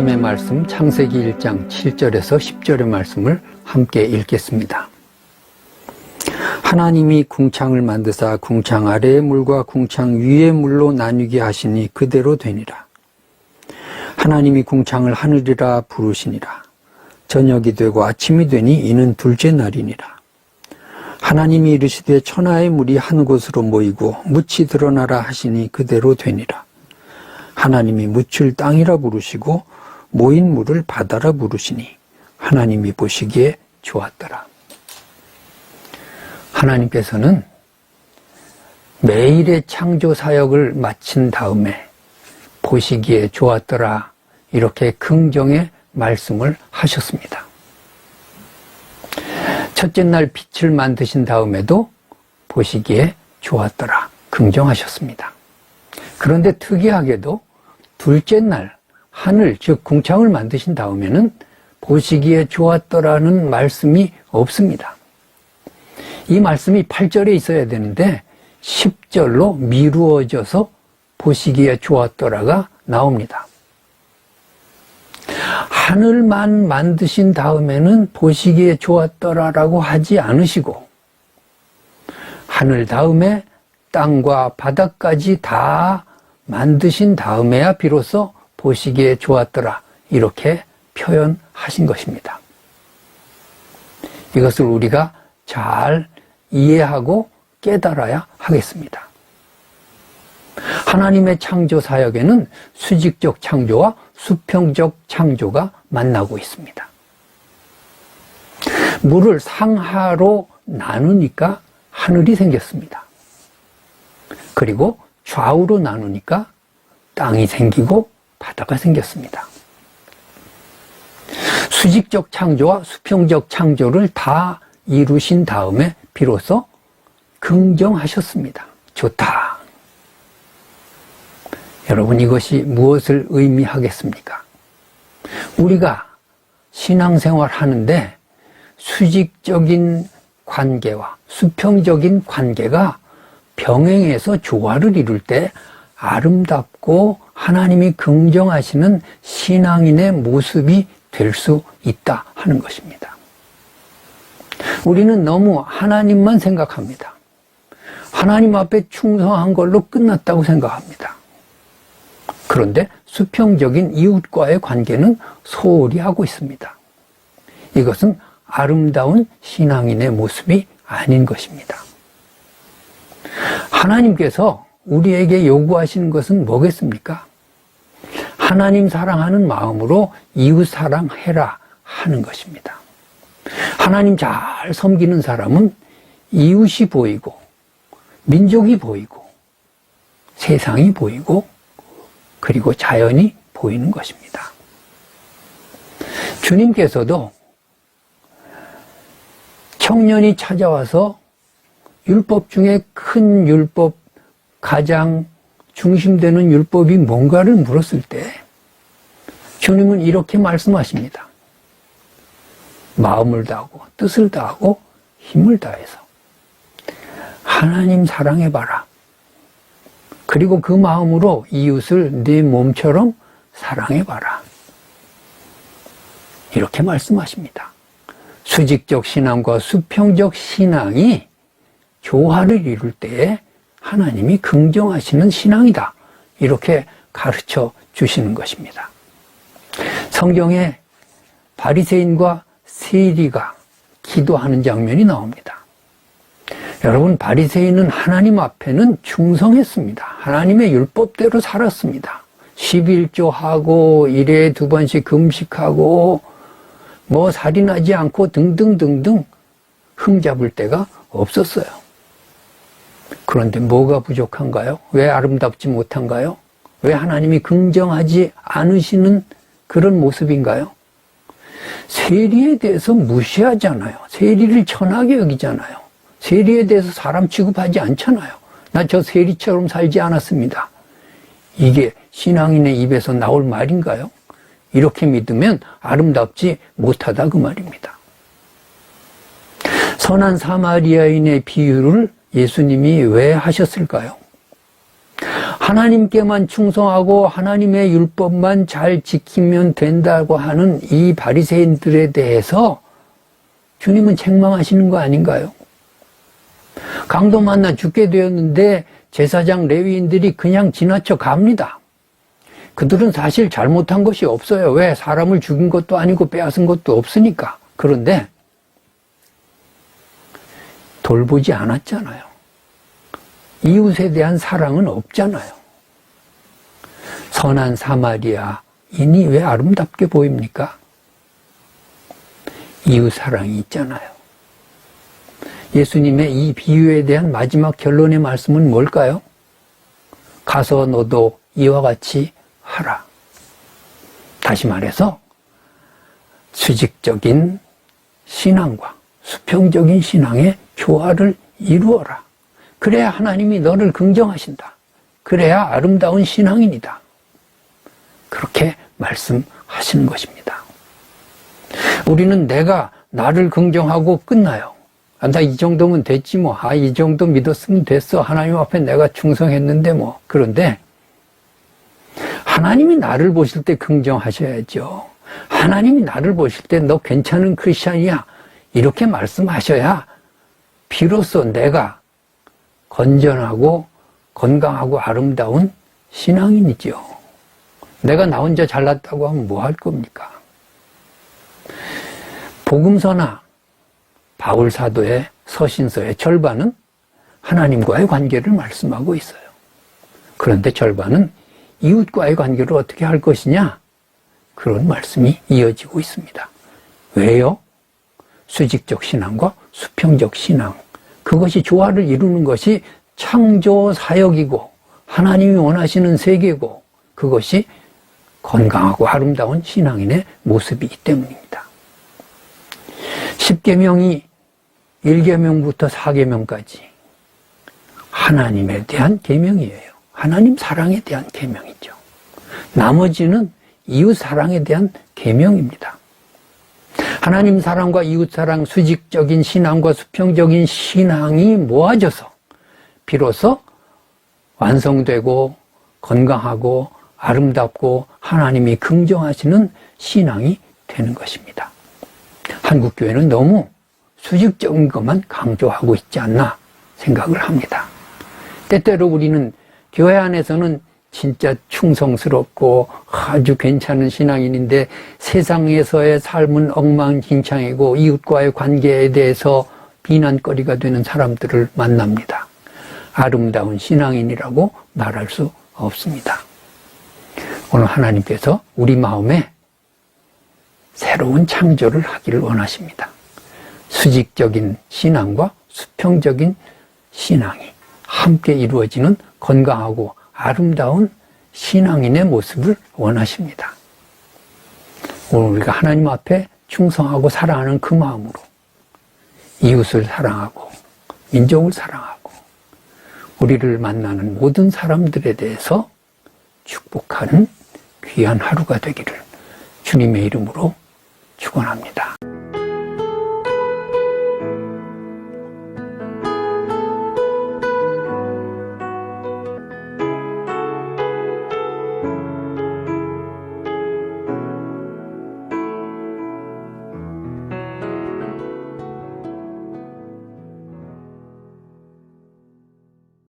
하나님의 말씀 창세기 1장 7절에서 10절의 말씀을 함께 읽겠습니다. 하나님이 궁창을 만드사 궁창 아래의 물과 궁창 위의 물로 나뉘게 하시니 그대로 되니라. 하나님이 궁창을 하늘이라 부르시니라. 저녁이 되고 아침이 되니 이는 둘째 날이니라. 하나님이 이르시되 천하의 물이 한 곳으로 모이고 묻이 드러나라 하시니 그대로 되니라. 하나님이 묻을 땅이라 부르시고 모인 물을 바다라 부르시니 하나님이 보시기에 좋았더라. 하나님께서는 매일의 창조 사역을 마친 다음에 보시기에 좋았더라, 이렇게 긍정의 말씀을 하셨습니다. 첫째 날 빛을 만드신 다음에도 보시기에 좋았더라, 긍정하셨습니다. 그런데 특이하게도 둘째 날 하늘, 즉 궁창을 만드신 다음에는 보시기에 좋았더라는 말씀이 없습니다. 이 말씀이 8절에 있어야 되는데 10절로 미루어져서 보시기에 좋았더라가 나옵니다. 하늘만 만드신 다음에는 보시기에 좋았더라라고 하지 않으시고 하늘 다음에 땅과 바다까지 다 만드신 다음에야 비로소 보시기에 좋았더라, 이렇게 표현하신 것입니다. 이것을 우리가 잘 이해하고 깨달아야 하겠습니다. 하나님의 창조 사역에는 수직적 창조와 수평적 창조가 만나고 있습니다. 물을 상하로 나누니까 하늘이 생겼습니다. 그리고 좌우로 나누니까 땅이 생기고 바다가 생겼습니다. 수직적 창조와 수평적 창조를 다 이루신 다음에 비로소 긍정하셨습니다. 좋다. 여러분, 이것이 무엇을 의미하겠습니까? 우리가 신앙생활 하는데 수직적인 관계와 수평적인 관계가 병행해서 조화를 이룰 때 아름답고 하나님이 긍정하시는 신앙인의 모습이 될 수 있다 하는 것입니다. 우리는 너무 하나님만 생각합니다. 하나님 앞에 충성한 걸로 끝났다고 생각합니다. 그런데 수평적인 이웃과의 관계는 소홀히 하고 있습니다. 이것은 아름다운 신앙인의 모습이 아닌 것입니다. 하나님께서 우리에게 요구하시는 것은 뭐겠습니까? 하나님 사랑하는 마음으로 이웃 사랑해라 하는 것입니다. 하나님 잘 섬기는 사람은 이웃이 보이고 민족이 보이고 세상이 보이고 그리고 자연이 보이는 것입니다. 주님께서도 청년이 찾아와서 율법 중에 큰 율법, 가장 중심되는 율법이 뭔가를 물었을 때 주님은 이렇게 말씀하십니다. 마음을 다하고 뜻을 다하고 힘을 다해서 하나님 사랑해봐라. 그리고 그 마음으로 이웃을 네 몸처럼 사랑해봐라. 이렇게 말씀하십니다. 수직적 신앙과 수평적 신앙이 조화를 이룰 때에 하나님이 긍정하시는 신앙이다, 이렇게 가르쳐 주시는 것입니다. 성경에 바리새인과 세리가 기도하는 장면이 나옵니다. 여러분, 바리새인은 하나님 앞에는 충성했습니다. 하나님의 율법대로 살았습니다. 11조하고 1회에 2번씩 금식하고 살인하지 않고 등등등등 흠잡을 데가 없었어요. 그런데 뭐가 부족한가요? 왜 아름답지 못한가요? 왜 하나님이 긍정하지 않으시는 그런 모습인가요? 세리에 대해서 무시하잖아요. 세리를 천하게 여기잖아요. 세리에 대해서 사람 취급하지 않잖아요. 나 저 세리처럼 살지 않았습니다. 이게 신앙인의 입에서 나올 말인가요? 이렇게 믿으면 아름답지 못하다, 그 말입니다. 선한 사마리아인의 비유를 예수님이 왜 하셨을까요? 하나님께만 충성하고 하나님의 율법만 잘 지키면 된다고 하는 이 바리새인들에 대해서 주님은 책망하시는 거 아닌가요? 강도 만나 죽게 되었는데 제사장 레위인들이 그냥 지나쳐 갑니다. 그들은 사실 잘못한 것이 없어요. 왜? 사람을 죽인 것도 아니고 빼앗은 것도 없으니까. 그런데 돌보지 않았잖아요. 이웃에 대한 사랑은 없잖아요. 선한 사마리아인이 왜 아름답게 보입니까? 이웃 사랑이 있잖아요. 예수님의 이 비유에 대한 마지막 결론의 말씀은 뭘까요? 가서 너도 이와 같이 하라. 다시 말해서 수직적인 신앙과 수평적인 신앙의 조화를 이루어라. 그래야 하나님이 너를 긍정하신다. 그래야 아름다운 신앙인이다. 그렇게 말씀하시는 것입니다. 우리는 내가 나를 긍정하고 끝나요. 나 이 정도면 됐지 뭐. 이 정도 믿었으면 됐어. 하나님 앞에 내가 충성했는데 뭐. 그런데 하나님이 나를 보실 때 긍정하셔야죠. 하나님이 나를 보실 때 너 괜찮은 크리스찬이야. 이렇게 말씀하셔야 비로소 내가 건전하고 건강하고 아름다운 신앙인이죠. 내가 나 혼자 잘났다고 하면 뭐 할 겁니까? 복음서나 바울 사도의 서신서의 절반은 하나님과의 관계를 말씀하고 있어요. 그런데 절반은 이웃과의 관계를 어떻게 할 것이냐? 그런 말씀이 이어지고 있습니다. 왜요? 수직적 신앙과 수평적 신앙. 그것이 조화를 이루는 것이 창조 사역이고 하나님이 원하시는 세계고 그것이 건강하고 아름다운 신앙인의 모습이기 때문입니다. 10계명이 1계명부터 4계명까지 하나님에 대한 계명이에요. 하나님 사랑에 대한 계명이죠. 나머지는 이웃 사랑에 대한 계명입니다. 하나님 사랑과 이웃 사랑, 수직적인 신앙과 수평적인 신앙이 모아져서 비로소 완성되고 건강하고 아름답고 하나님이 긍정하시는 신앙이 되는 것입니다. 한국교회는 너무 수직적인 것만 강조하고 있지 않나 생각을 합니다. 때때로 우리는 교회 안에서는 진짜 충성스럽고 아주 괜찮은 신앙인인데 세상에서의 삶은 엉망진창이고 이웃과의 관계에 대해서 비난거리가 되는 사람들을 만납니다. 아름다운 신앙인이라고 말할 수 없습니다. 오늘 하나님께서 우리 마음에 새로운 창조를 하기를 원하십니다. 수직적인 신앙과 수평적인 신앙이 함께 이루어지는 건강하고 아름다운 신앙인의 모습을 원하십니다. 오늘 우리가 하나님 앞에 충성하고 사랑하는 그 마음으로 이웃을 사랑하고 민족을 사랑하고 우리를 만나는 모든 사람들에 대해서 축복하는 귀한 하루가 되기를 주님의 이름으로 축원합니다.